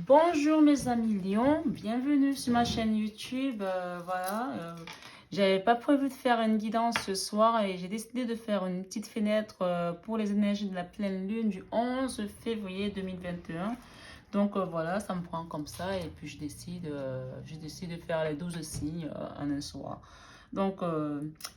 Bonjour mes amis Lyon, bienvenue sur ma chaîne YouTube. J'avais pas prévu de faire une guidance ce soir et j'ai décidé de faire une petite fenêtre pour les énergies de la pleine lune du 11 février 2021. Donc voilà, ça me prend comme ça et puis je décide de faire les 12 signes en un soir. Donc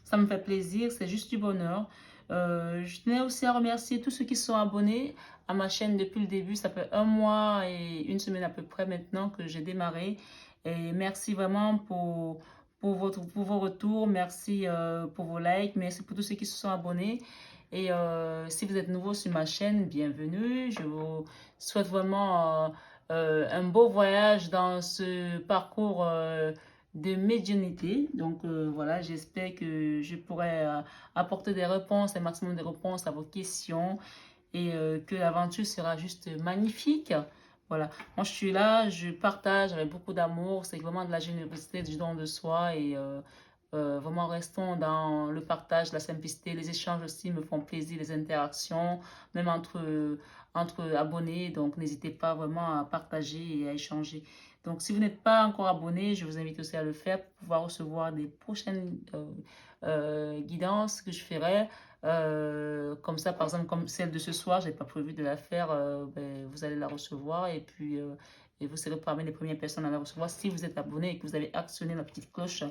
ça me fait plaisir, c'est juste du bonheur. Je tenais aussi à remercier tous ceux qui sont abonnés à ma chaîne depuis le début. Ça fait un mois et une semaine à peu près maintenant que j'ai démarré. Et merci vraiment pour vos retours. Merci pour vos likes. Merci pour tous ceux qui se sont abonnés. Et si vous êtes nouveau sur ma chaîne, bienvenue. Je vous souhaite vraiment un beau voyage dans ce parcours de médiumnité. Donc voilà, j'espère que je pourrai apporter des réponses, un maximum de réponses à vos questions et que l'aventure sera juste magnifique. Voilà, moi je suis là, je partage avec beaucoup d'amour, c'est vraiment de la générosité, du don de soi et vraiment restons dans le partage, la simplicité, les échanges aussi me font plaisir, les interactions, même entre abonnés, donc n'hésitez pas vraiment à partager et à échanger. Donc si vous n'êtes pas encore abonné, je vous invite aussi à le faire pour pouvoir recevoir des prochaines guidances que je ferai. Comme ça, par exemple, comme celle de ce soir, j'ai pas prévu de la faire, ben, vous allez la recevoir et vous serez parmi les premières personnes à la recevoir si vous êtes abonné et que vous avez actionné la petite cloche.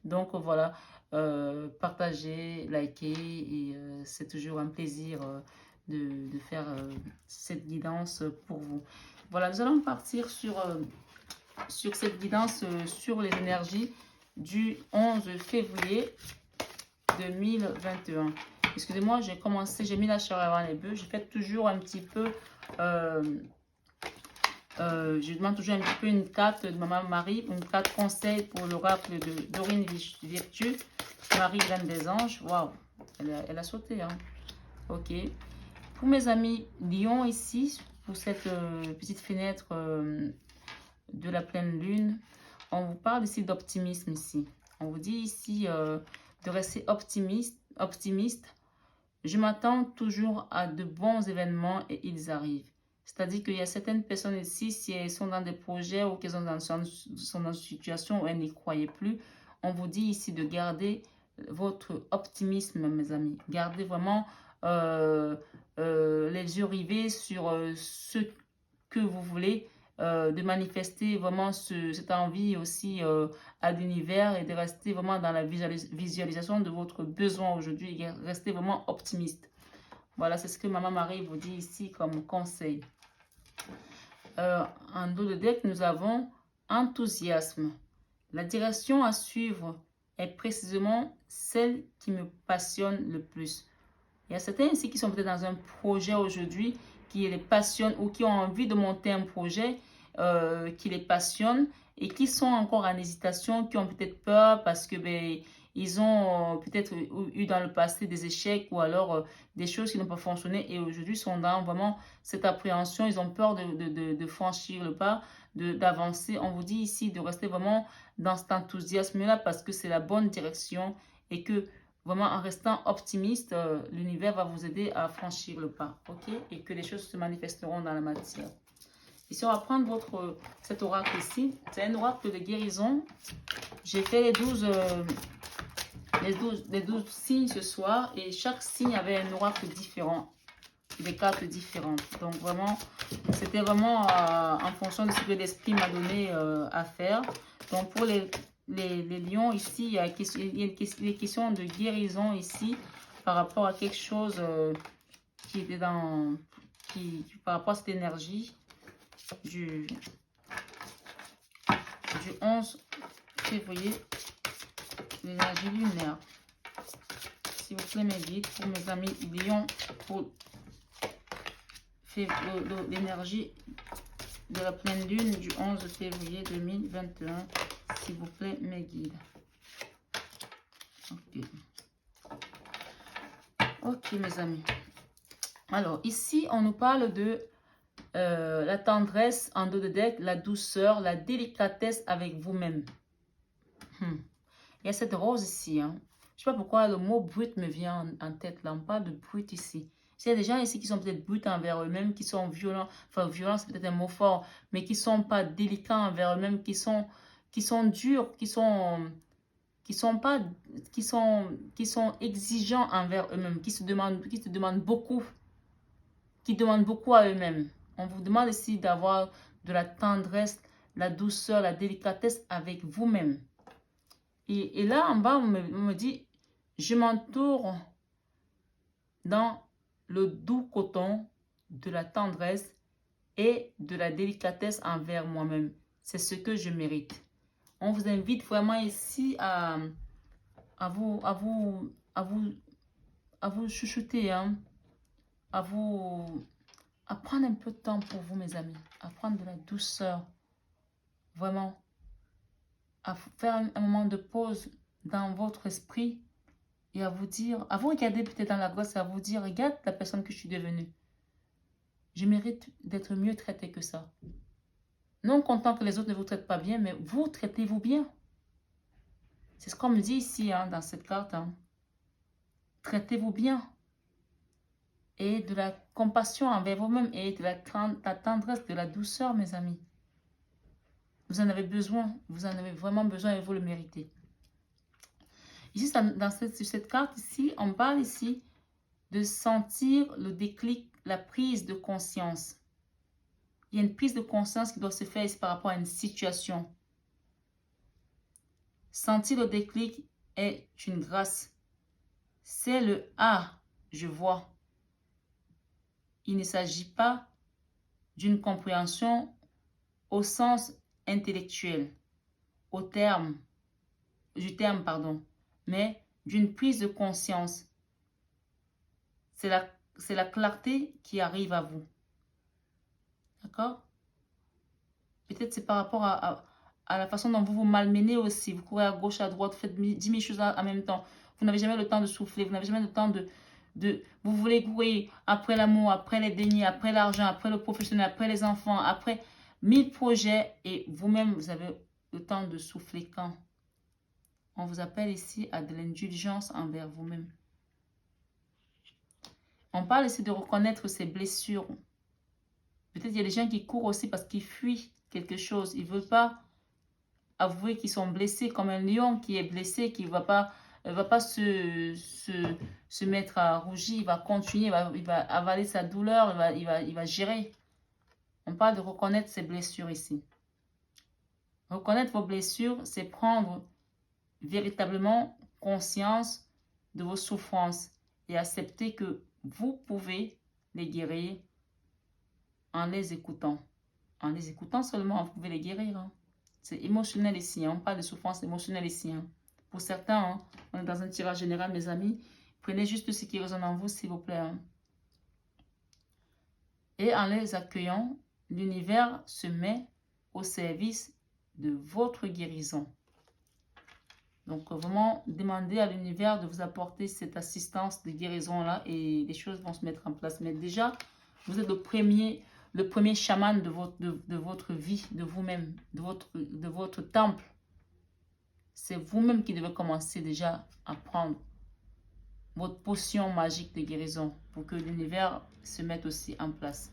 Donc voilà, partagez, likez et c'est toujours un plaisir de faire cette guidance pour vous. Voilà, nous allons partir sur cette guidance sur les énergies du 11 février 2021. Excusez-moi, j'ai mis la chair avant les bœufs. Je fais toujours un petit peu, euh, je demande toujours un petit peu une carte de Maman Marie, une carte conseil pour l'oracle de Dorine Virtue, Marie Reine des Anges. Waouh, elle a sauté, hein. Ok. Pour mes amis Lion ici, pour cette petite fenêtre de la pleine lune, on vous parle ici d'optimisme ici. On vous dit ici de rester optimiste. Je m'attends toujours à de bons événements et ils arrivent. C'est-à-dire qu'il y a certaines personnes ici, si elles sont dans des projets ou qu'elles sont dans une situation où elles n'y croyaient plus, on vous dit ici de garder votre optimisme, mes amis. Gardez vraiment euh, les yeux rivés sur ce que vous voulez, de manifester vraiment cette envie aussi à l'univers et de rester vraiment dans la visualisation de votre besoin aujourd'hui et rester vraiment optimiste. Voilà, c'est ce que Maman Marie vous dit ici comme conseil. En dos de deck, nous avons enthousiasme. La direction à suivre est précisément celle qui me passionne le plus. Il y a certains ici qui sont peut-être dans un projet aujourd'hui qui les passionne ou qui ont envie de monter un projet qui les passionne et qui sont encore en hésitation, qui ont peut-être peur parce que ben, ils ont peut-être eu dans le passé des échecs ou alors des choses qui n'ont pas fonctionné et aujourd'hui sont dans vraiment cette appréhension, ils ont peur de franchir le pas, d'avancer. On vous dit ici de rester vraiment dans cet enthousiasme-là parce que c'est la bonne direction et que vraiment, en restant optimiste, l'univers va vous aider à franchir le pas, ok? Et que les choses se manifesteront dans la matière. Ici, on va prendre cet oracle ici. C'est un oracle de guérison. J'ai fait les 12 signes ce soir et chaque signe avait un oracle différent, des cartes différentes. Donc vraiment, c'était vraiment en fonction de ce que l'esprit m'a donné à faire. Donc pour les lions ici, il y a des questions de guérison ici par rapport à quelque chose qui était par rapport à cette énergie du 11 février, l'énergie lunaire. S'il vous plaît, mes guides, pour mes amis lions, pour l'énergie de la pleine lune du 11 février 2021. S'il vous plaît, mes guides. Ok. Ok, mes amis. Alors, ici, on nous parle de la tendresse en dos de deck, la douceur, la délicatesse avec vous-même. Il y a cette rose ici. Hein. Je ne sais pas pourquoi le mot brut me vient en tête. Là, on parle de brut ici. S'il y a des gens ici qui sont peut-être bruts envers eux-mêmes, qui sont violents, enfin violents c'est peut-être un mot fort, mais qui ne sont pas délicats envers eux-mêmes, qui sont durs, qui sont pas, qui sont exigeants envers eux-mêmes, qui te demandent beaucoup, qui demandent beaucoup à eux-mêmes. On vous demande ici d'avoir de la tendresse, la douceur, la délicatesse avec vous-même. Et là, en bas, on me dit, je m'entoure dans le doux coton de la tendresse et de la délicatesse envers moi-même. C'est ce que je mérite. On vous invite vraiment ici à vous chuchoter, hein, à prendre un peu de temps pour vous, mes amis, à prendre de la douceur, vraiment, à faire un moment de pause dans votre esprit et à vous dire, à vous regarder peut-être dans la glace et à vous dire, regarde la personne que je suis devenue. Je mérite d'être mieux traité que ça. Non content que les autres ne vous traitent pas bien, mais vous, traitez-vous bien. C'est ce qu'on me dit ici, hein, dans cette carte. Hein. Traitez-vous bien. Et de la compassion envers vous-même et de la tendresse, de la douceur, mes amis. Vous en avez besoin. Vous en avez vraiment besoin et vous le méritez. Ici, sur cette carte ici, on parle ici de sentir le déclic, la prise de conscience. Il y a une prise de conscience qui doit se faire ici par rapport à une situation. Sentir le déclic est une grâce. C'est le « Ah, je vois ». Il ne s'agit pas d'une compréhension au sens intellectuel, du terme, mais d'une prise de conscience. C'est la clarté qui arrive à vous. D'accord? Peut-être c'est par rapport à la façon dont vous vous malmenez aussi. Vous courez à gauche, à droite, vous faites 10 000 choses en même temps. Vous n'avez jamais le temps de souffler, vous n'avez jamais le temps vous voulez courir après l'amour, après les deniers, après l'argent, après le professionnel, après les enfants, après 1000 projets et vous-même, vous avez le temps de souffler quand? On vous appelle ici à de l'indulgence envers vous-même. On parle ici de reconnaître ses blessures. Peut-être il y a des gens qui courent aussi parce qu'ils fuient quelque chose. Ils ne veulent pas avouer qu'ils sont blessés, comme un lion qui est blessé, qui ne va pas se mettre à rougir, il va continuer, il va avaler sa douleur, il va gérer. On parle de reconnaître ses blessures ici. Reconnaître vos blessures, c'est prendre véritablement conscience de vos souffrances et accepter que vous pouvez les guérir en les écoutant. En les écoutant seulement, vous pouvez les guérir. Hein. C'est émotionnel ici. Hein. On parle de souffrance émotionnelle ici. Hein. Pour certains, hein, on est dans un tirage général, mes amis. Prenez juste ce qui résonne en vous, s'il vous plaît. Hein. Et en les accueillant, l'univers se met au service de votre guérison. Donc, vraiment, demandez à l'univers de vous apporter cette assistance de guérison-là et les choses vont se mettre en place. Mais déjà, vous êtes le premier chaman de votre vie, de vous-même, de votre temple. C'est vous-même qui devez commencer déjà à prendre votre potion magique de guérison pour que l'univers se mette aussi en place.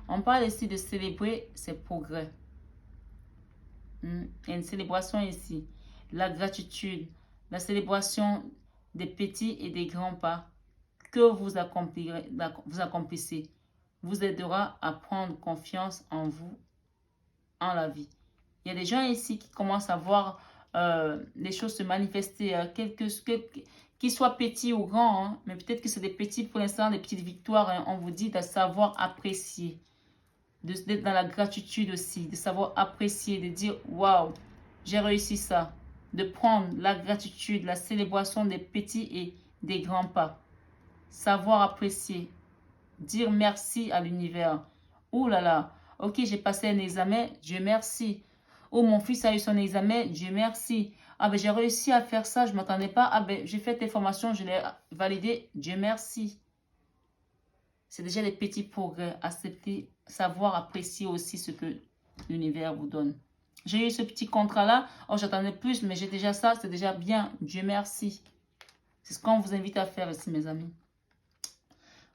On parle ici de célébrer ses progrès. Il y a une célébration ici. La gratitude, la célébration des petits et des grands pas que vous accomplissez vous aidera à prendre confiance en vous, en la vie. Il y a des gens ici qui commencent à voir les choses se manifester, qu'ils soient petits ou grands, hein, mais peut-être que c'est des petits pour l'instant, des petites victoires. Hein, on vous dit de savoir apprécier, d'être dans la gratitude aussi, de savoir apprécier, de dire waouh, j'ai réussi ça, de prendre la gratitude, la célébration des petits et des grands pas, savoir apprécier, dire merci à l'univers. Ouh là là, ok, j'ai passé un examen, Dieu merci. Oh, mon fils a eu son examen, Dieu merci. Ah ben j'ai réussi à faire ça, je ne m'attendais pas. Ah ben j'ai fait tes formations, je l'ai validé, Dieu merci. C'est déjà des petits progrès. Accepter, savoir apprécier aussi ce que l'univers vous donne. J'ai eu ce petit contrat-là, oh j'attendais plus, mais j'ai déjà ça, c'est déjà bien, Dieu merci. C'est ce qu'on vous invite à faire ici, mes amis.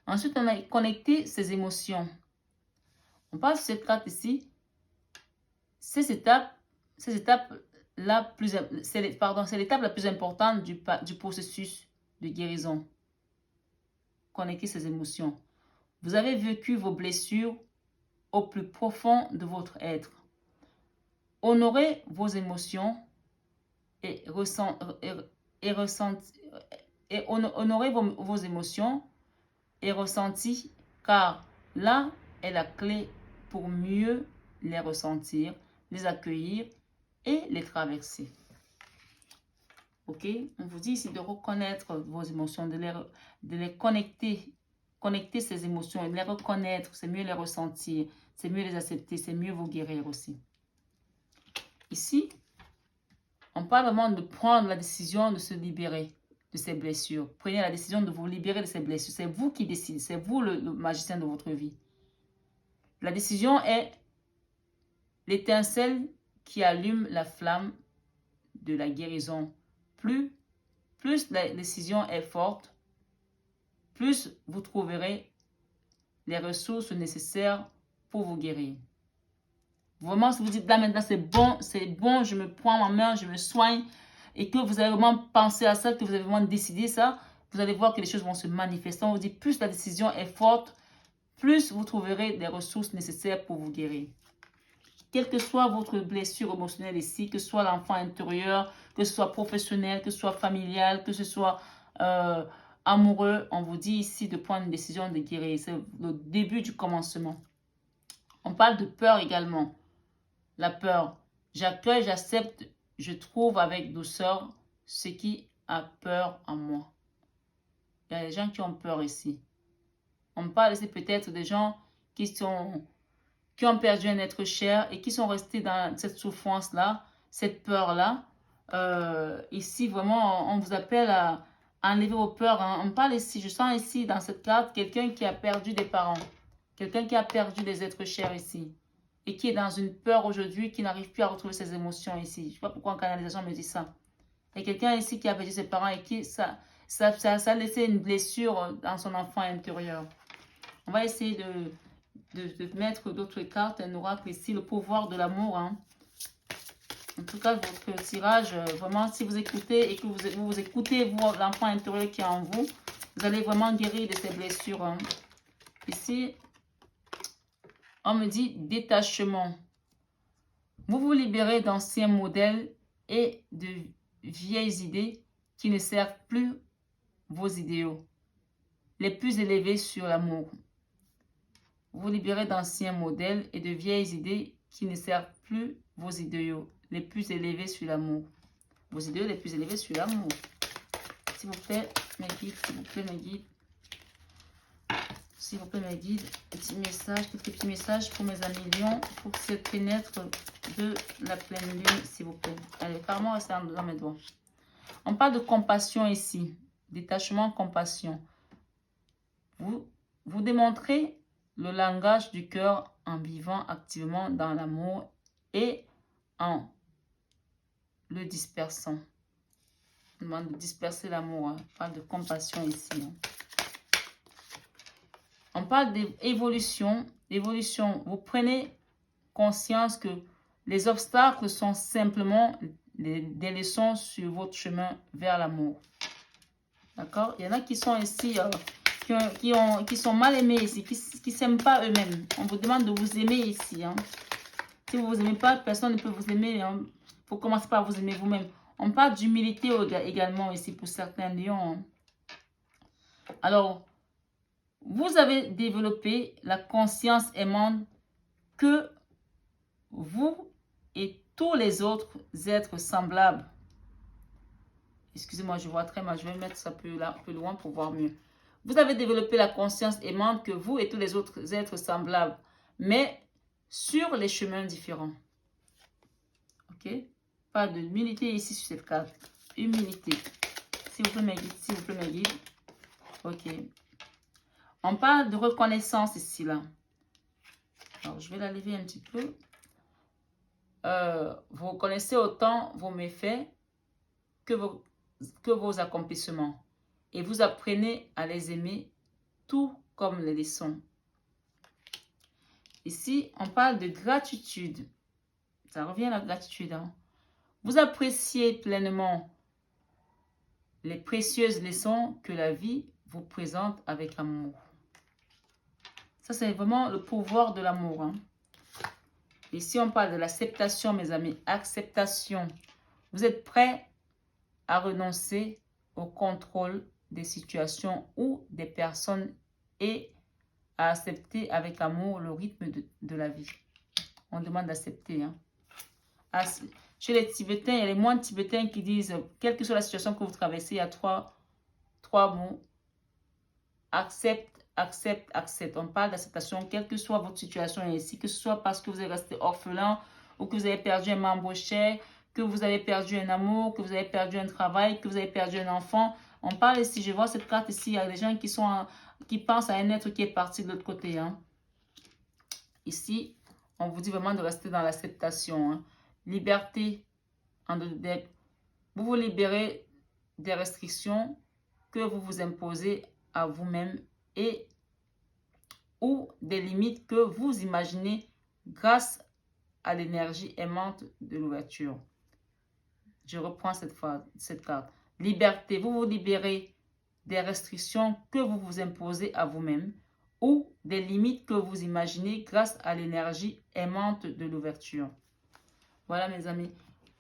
Ensuite, on a connecté ses émotions. On parle de cette carte ici. Ces étapes la plus, c'est l'étape la plus importante du processus de guérison. Connecter ses émotions. Vous avez vécu vos blessures au plus profond de votre être. Honorez vos émotions et honorez vos émotions et ressentis, car là est la clé pour mieux les ressentir, les accueillir et les traverser. Ok? On vous dit ici de reconnaître vos émotions, de les connecter ces émotions et de les reconnaître, c'est mieux les ressentir, c'est mieux les accepter, c'est mieux vous guérir aussi. Ici, on parle vraiment de prendre la décision de se libérer de ces blessures. Prenez la décision de vous libérer de ces blessures. C'est vous qui décidez, c'est vous le magicien de votre vie. La décision est l'étincelle qui allume la flamme de la guérison. Plus la décision est forte, plus vous trouverez les ressources nécessaires pour vous guérir. Vraiment, si vous dites là maintenant c'est bon, je me prends en main, je me soigne, et que vous avez vraiment pensé à ça, que vous avez vraiment décidé ça, vous allez voir que les choses vont se manifester. On vous dit plus la décision est forte, plus vous trouverez des ressources nécessaires pour vous guérir. Quelle que soit votre blessure émotionnelle ici, que ce soit l'enfant intérieur, que ce soit professionnel, que ce soit familial, que ce soit amoureux, on vous dit ici de prendre une décision de guérir. C'est le début du commencement. On parle de peur également. La peur. J'accueille, j'accepte, je trouve avec douceur ce qui a peur en moi. Il y a des gens qui ont peur ici. On parle ici peut-être des gens qui ont perdu un être cher et qui sont restés dans cette souffrance-là, cette peur-là. Ici, vraiment, on vous appelle à enlever vos peurs. Hein. On parle ici, je sens ici dans cette carte, quelqu'un qui a perdu des parents. Quelqu'un qui a perdu des êtres chers ici. Et qui est dans une peur aujourd'hui, qui n'arrive plus à retrouver ses émotions ici. Je ne sais pas pourquoi en canalisation me dit ça. Il y a quelqu'un ici qui a perdu ses parents et qui ça a laissé une blessure dans son enfant intérieur. On va essayer de mettre d'autres cartes, un oracle ici, le pouvoir de l'amour. Hein. En tout cas, votre tirage, vraiment, si vous écoutez et que vous écoutez l'enfant intérieur qui est en vous, vous allez vraiment guérir de ces blessures. Hein. Ici, on me dit détachement. Vous vous libérez d'anciens modèles et de vieilles idées qui ne servent plus vos idéaux les plus élevés sur l'amour. Vous vous libérez d'anciens modèles et de vieilles idées qui ne servent plus vos idéaux les plus élevés sur l'amour. Vos idéaux les plus élevés sur l'amour. S'il vous plaît, mes guides, s'il vous plaît, mes guides. S'il vous plaît, mes guides, quelques petits messages pour mes amis lions, pour que cette pénètre de la pleine lune, s'il vous plaît. Allez, carrément, restez dans mes doigts. On parle de compassion ici. Détachement, compassion. Vous démontrez le langage du cœur en vivant activement dans l'amour et en le dispersant. On demande de disperser l'amour. Hein. On parle de compassion ici. Hein. On parle d'évolution. Vous prenez conscience que les obstacles sont simplement des leçons sur votre chemin vers l'amour. D'accord? Il y en a qui sont ici, qui sont mal aimés ici, qui ne s'aiment pas eux-mêmes. On vous demande de vous aimer ici. Hein. Si vous ne vous aimez pas, personne ne peut vous aimer. Hein. Il faut commencer par vous aimer vous-même. On parle d'humilité également ici pour certains lions. Hein. Alors, vous avez développé la conscience aimante que vous et tous les autres êtres semblables. Excusez-moi, je vois très mal. Je vais mettre ça plus loin pour voir mieux. Vous avez développé la conscience aimante que vous et tous les autres êtres semblables, mais sur les chemins différents. Ok? Pas de humilité ici sur cette carte. Humilité. S'il vous plaît, mes guides. S'il vous plaît, mes guides. Ok. On parle de reconnaissance ici, là. Alors, je vais la lever un petit peu. Vous reconnaissez autant vos méfaits que vos accomplissements. Et vous apprenez à les aimer tout comme les leçons. Ici, on parle de gratitude. Ça revient à la gratitude. Hein. Vous appréciez pleinement les précieuses leçons que la vie vous présente avec amour. Ça, c'est vraiment le pouvoir de l'amour. Hein. Ici, on parle de l'acceptation, mes amis. Acceptation. Vous êtes prêts à renoncer au contrôle des situations ou des personnes et à accepter avec amour le rythme de la vie. On demande d'accepter. Hein. Chez les Tibétains, il y a les moines tibétains qui disent, quelle que soit la situation que vous traversez, il y a trois mots. Accepte, accepte, accepte. On parle d'acceptation, quelle que soit votre situation ici, que ce soit parce que vous êtes resté orphelin ou que vous avez perdu un membre cher, que vous avez perdu un amour, que vous avez perdu un travail, que vous avez perdu un enfant. On parle ici, je vois cette carte ici, il y a des gens qui pensent à un être qui est parti de l'autre côté. Hein. Ici, on vous dit vraiment de rester dans l'acceptation. Hein. Liberté. Vous vous libérez des restrictions que vous vous imposez à vous-même et ou des limites que vous imaginez grâce à l'énergie aimante de l'ouverture. Je reprends cette carte. Liberté. Vous vous libérez des restrictions que vous vous imposez à vous-même ou des limites que vous imaginez grâce à l'énergie aimante de l'ouverture. Voilà mes amis.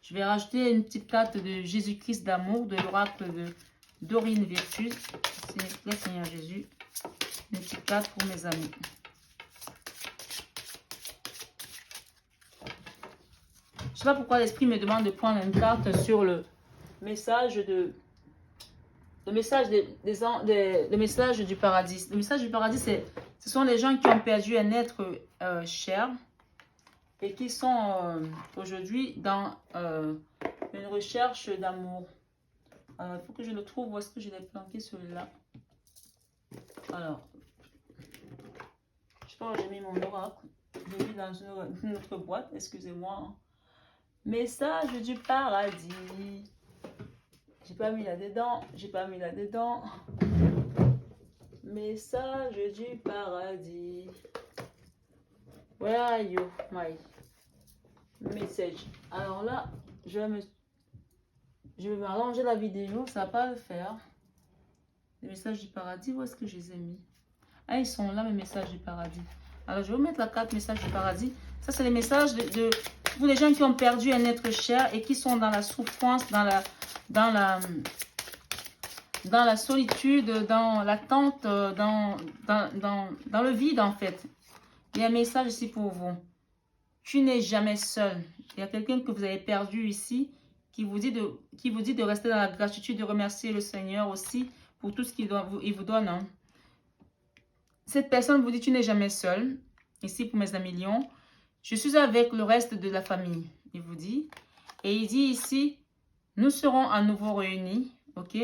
Je vais rajouter une petite carte de Jésus-Christ d'amour, de l'oracle de Dorine Virtus. S'il vous plaît, Seigneur Jésus. Une petite carte pour mes amis. Je ne sais pas pourquoi l'esprit me demande de prendre une carte sur le message le message du paradis. Le message du paradis, ce sont les gens qui ont perdu un être cher et qui sont aujourd'hui dans une recherche d'amour. Alors, il faut que je le trouve. Où est-ce que je l'ai planqué celui-là? Alors, je sais pas où j'ai mis mon oracle. Je l'ai mis dans une autre boîte. Excusez-moi. Message du paradis. J'ai pas mis là-dedans. J'ai pas mis là-dedans. Message du paradis. Where are you, my message? Alors là, je vais m'allonger la vidéo. Ça va pas le faire. Les messages du paradis, où est-ce que je les ai mis? Ah, ils sont là, mes messages du paradis. Alors, je vais vous mettre la carte message du paradis. Ça, c'est les messages de tous les gens qui ont perdu un être cher et qui sont dans la souffrance, dans la solitude, dans l'attente, dans le vide, en fait. Il y a un message ici pour vous. Tu n'es jamais seul. Il y a quelqu'un que vous avez perdu ici qui vous dit de rester dans la gratitude, de remercier le Seigneur aussi pour tout ce qu'il vous donne. Hein. Cette personne vous dit, tu n'es jamais seul. Ici, pour mes amis lions, je suis avec le reste de la famille, il vous dit. Et il dit ici, nous serons à nouveau réunis, ok?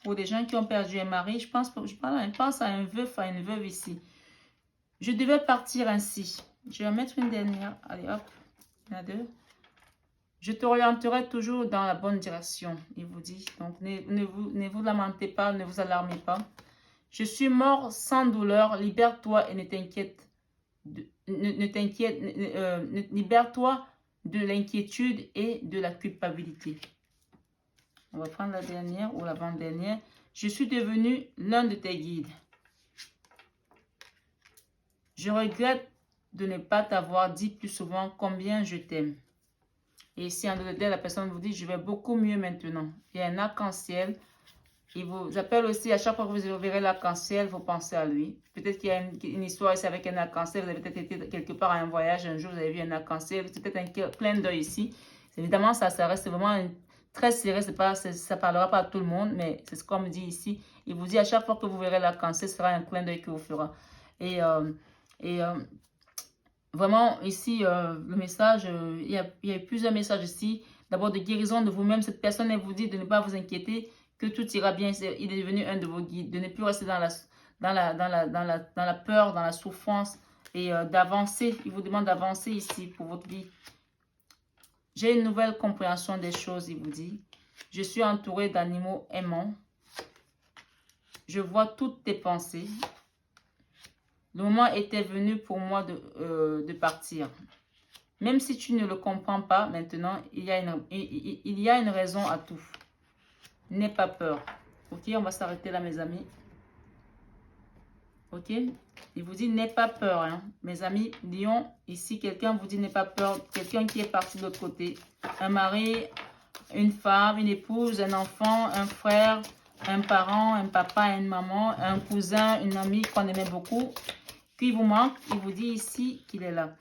Pour des gens qui ont perdu un mari, je pense à un veuf, à une veuve ici. Je devais partir ainsi. Je vais en mettre une dernière. Allez, hop, il y en a deux. Je t'orienterai toujours dans la bonne direction, il vous dit. Donc, ne vous lamentez pas, ne vous alarmez pas. Je suis mort sans douleur, libère-toi et ne t'inquiète. Libère-toi de l'inquiétude et de la culpabilité. On va prendre la dernière ou l'avant-dernière. Je suis devenu l'un de tes guides. Je regrette de ne pas t'avoir dit plus souvent combien je t'aime. Et ici, en dessous, la personne vous dit, je vais beaucoup mieux maintenant. Il y a un arc-en-ciel. Il vous appelle aussi, à chaque fois que vous verrez l'arc-en-ciel, vous pensez à lui. Peut-être qu'il y a une histoire ici avec un arc-en-ciel. Vous avez peut-être été quelque part à un voyage, un jour, vous avez vu un arc-en-ciel. C'est peut-être un clin d'œil ici. Évidemment, ça reste vraiment très serré. Ça ne parlera pas à tout le monde, mais c'est ce qu'on me dit ici. Il vous dit, à chaque fois que vous verrez l'arc-en-ciel, ce sera un clin d'œil que vous fera. Et vraiment, ici, le message, il y a plusieurs messages ici. D'abord, de guérison de vous-même. Cette personne, elle vous dit de ne pas vous inquiéter, que tout ira bien. Il est devenu un de vos guides. De ne plus rester dans la peur, dans la souffrance et d'avancer. Il vous demande d'avancer ici pour votre vie. J'ai une nouvelle compréhension des choses, il vous dit. Je suis entouré d'animaux aimants. Je vois toutes tes pensées. Le moment était venu pour moi de partir. Même si tu ne le comprends pas maintenant, il y a une raison à tout. N'aie pas peur. Ok, on va s'arrêter là, mes amis. Ok, il vous dit n'aie pas peur, hein. Mes amis, Lion, ici, quelqu'un vous dit n'aie pas peur. Quelqu'un qui est parti de l'autre côté. Un mari, une femme, une épouse, un enfant, un frère, un parent, un papa, une maman, un cousin, une amie qu'on aimait beaucoup, qui vous manque. Il vous dit ici qu'il est là.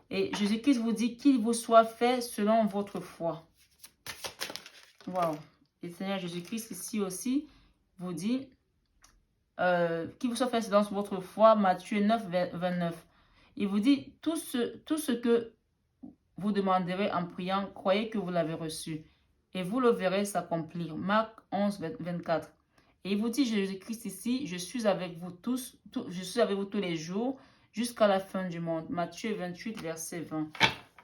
Et Jésus-Christ vous dit qu'il vous soit fait selon votre foi. Waouh. Et le Seigneur Jésus-Christ ici aussi vous dit qu'il vous soit fait selon votre foi. Matthieu 9, 29. Il vous dit tout ce que vous demanderez en priant, croyez que vous l'avez reçu. Et vous le verrez s'accomplir. Marc 11, 24. Et il vous dit, Jésus-Christ ici, je suis avec vous tous, je suis avec vous tous les jours, jusqu'à la fin du monde. Matthieu 28, verset 20.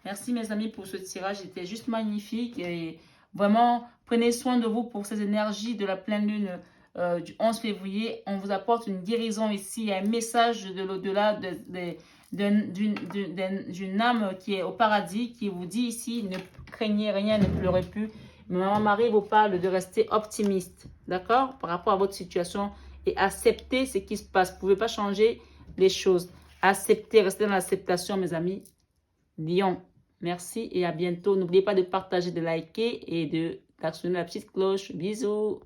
Merci mes amis pour ce tirage, c'était juste magnifique. Et vraiment, prenez soin de vous pour ces énergies de la pleine lune du 11 février. On vous apporte une guérison ici, il y a un message de l'au-delà d'une âme qui est au paradis, qui vous dit ici, ne craignez rien, ne pleurez plus. Maman Marie vous parle de rester optimiste, d'accord, par rapport à votre situation et accepter ce qui se passe. Vous ne pouvez pas changer les choses. Acceptez, restez dans l'acceptation, mes amis. Lion, merci et à bientôt. N'oubliez pas de partager, de liker et d'actionner la petite cloche. Bisous.